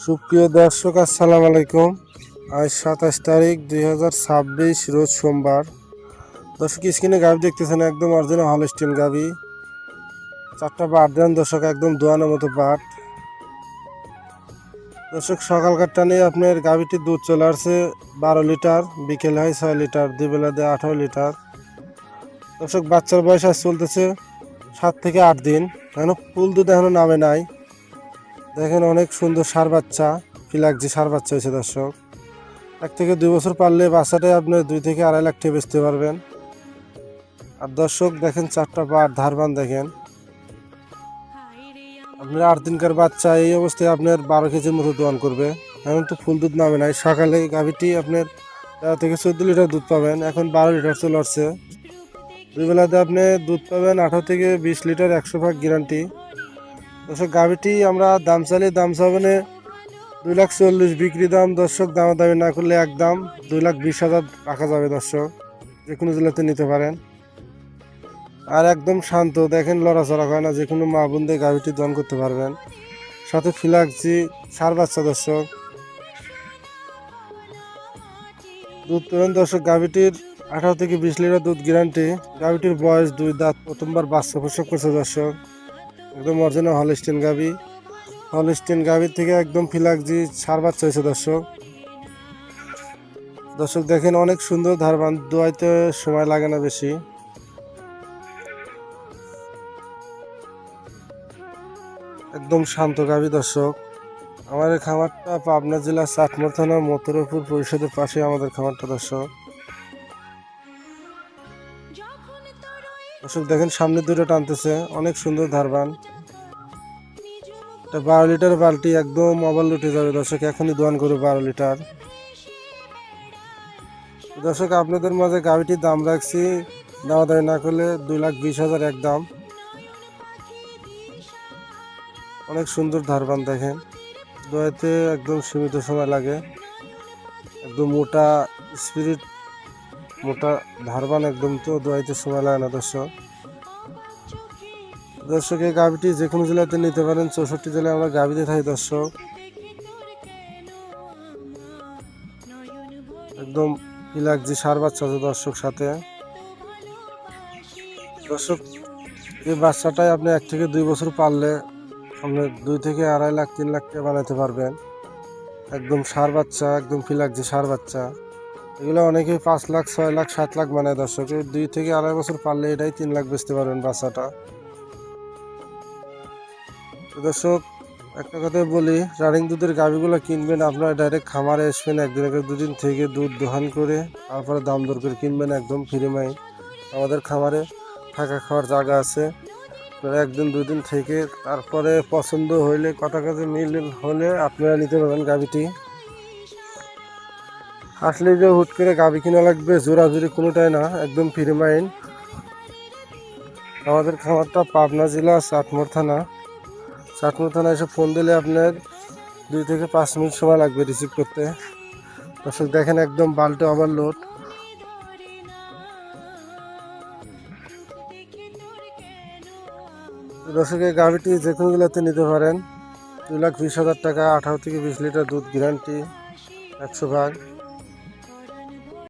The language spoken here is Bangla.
সুপ্রিয় দর্শক, আসসালামু আলাইকুম। আজ 27 তারিখ 2026, রোজ সোমবার। দর্শক, স্ক্রিনে গাভি দেখতেছেন, একদম অরিজিনাল হলস্টিন গাভি। 4টা বাট দেন দর্শক, একদম দোয়ানোর মতো বাট। দর্শক, সকালকার টানে আপনার গাভিটির দুধ চলে আসছে 12 লিটার, বিকেল হয় 6 লিটার, দুবেলা দেয় 18 লিটার। দর্শক, বাচ্চার বয়স আজ চলতেছে 7 থেকে 8 দিন। এখনো ফুল দুধ এখনো নামে নাই। দেখেন অনেক সুন্দর সার বাচ্চা, ফিলাক্সি সার বাচ্চা হয়েছে দর্শক। 1 থেকে 2 বছর পারলে বাচ্চাটাই আপনি 2 থেকে 2.5 লাখ টাকা বেচতে পারবেন। আর দর্শক দেখেন 4টা পাট ধারবান দেখেন। আপনার 8 দিনকার বাচ্চা, এই অবস্থায় আপনার 12 কেজির মতো দোয়ান করবে। এখন তো ফুল দুধ নামে নাই। সকালে গাভিটি আপনার 13 থেকে 14 লিটার দুধ পাবেন, এখন 12 লিটার চলে আসছে। দুই বেলাতে আপনি দুধ পাবেন 18 থেকে 20 লিটার, 100% গ্যারান্টি। দর্শক, গাভিটি আমরা দাম চাইলে দাম চাবেন 2,40,000 বিক্রি দাম। দর্শক, দামাদামি না করলে একদম 2,20,000 রাখা যাবে দর্শক। যে কোনো জেলাতে নিতে পারেন। আর একদম শান্ত, দেখেন লড়াচড়া হয় না, যে কোনো মা বোনদের গাভিটি দন করতে পারবেন। সাথে ফিলাক্সি সার বাচ্চা দর্শক। দুধ পাবেন দর্শক, গাভিটির 18 থেকে 20 লিটার দুধ গ্যারান্টি। গাভিটির বয়স 2 দাঁত, প্রথমবার বাচ্চা প্রসব করছে দর্শক। একদম অরিজিনাল হলস্টিন গাভি। হলস্টিন গাভির থেকে একদম ফিলাক্সি সার বাচ্চা হয়েছে দর্শক। দর্শক দেখেন অনেক সুন্দর ধারবান, দোয়াইতে সময় লাগে না বেশি। একদম শান্ত গাভী দর্শক। আমাদের খামারটা পাবনা জেলা চাটমোহর থানা মথুরাপুর পরিষদের পাশে আমাদের খামারটা দর্শক। দর্শক দেখেন সামনে দুটো টানতেছে, অনেক সুন্দর ধারবান। এটা 12 লিটার বালতি, একদম মোবাইল উঠে যাবে দর্শক, এখনই দোয়ান করবে 12 লিটার। দর্শক, আপনাদের মাঝে গাভিটির দাম রাখছি, দামাদামি না করলে 2,20,000 একদম। অনেক সুন্দর ধারবান দেখেন, দোয়াইতে একদম সীমিত সময় লাগে। একদম মোটা স্পিরিট, মোটা ধারবান একদম, তো দোয়াইতে সময় লাগে না দর্শক। দর্শক, এই গাভিটি যে কোনো জেলাতে নিতে পারেন। 64 জেলায় আমরা গাভিতে থাকি দর্শক। একদম ফিলাক্সি সার বাচ্চা আছে দর্শক সাথে। দর্শক, এই বাচ্চাটাই আপনি 1 থেকে 2 বছর পারলে আপনি 2 থেকে 2.5 লাখ 3 লাখ টাকা বানাতে পারবেন। একদম সার বাচ্চা, একদম ফিলাক্সি সার বাচ্চা। এগুলো অনেকেই 5 লাখ 6 লাখ 7 লাখ বানায় দর্শক। এই 2 থেকে 2.5 বছর পারলে এটাই 3 লাখ বেচতে পারবেন বাচ্চাটা। দর্শক, একটা কথাই বলি, রানিং দুধের গাভিগুলো কিনবেন আপনারা ডাইরেক্ট খামারে আসবেন, 1 দিন থেকে 2 দিন থেকে দুধ দোহান করে তারপরে দাম দর করে কিনবেন, একদম ফ্রি মাইন্ড। আমাদের খামারে থাকা খাওয়ার জায়গা আছে। আপনারা 1 দিন 2 দিন থেকে তারপরে পছন্দ হইলে, কথা কাজে মিল হলে আপনারা নিতে পারবেন গাভিটি। আসলে যে হুট করে গাভি কিনা লাগবে জোরাজুরি কোনোটাই না, একদম ফ্রি মাইন্ড। আমাদের খামারটা পাবনা জেলা চাটমোহর থানা। চাটমোহর থানায় এসে ফোন দিলে আপনার 2 থেকে 5 মিনিট সময় লাগবে রিসিভ করতে। দর্শক দেখেন একদম বাল্টে ওভারলোড। দর্শক, এই গাভিটি যে কোনো জেলাতে নিতে পারেন। 2,20,000 টাকা, 18 থেকে 20 লিটার দুধ গ্যারান্টি, 100 ভাগ।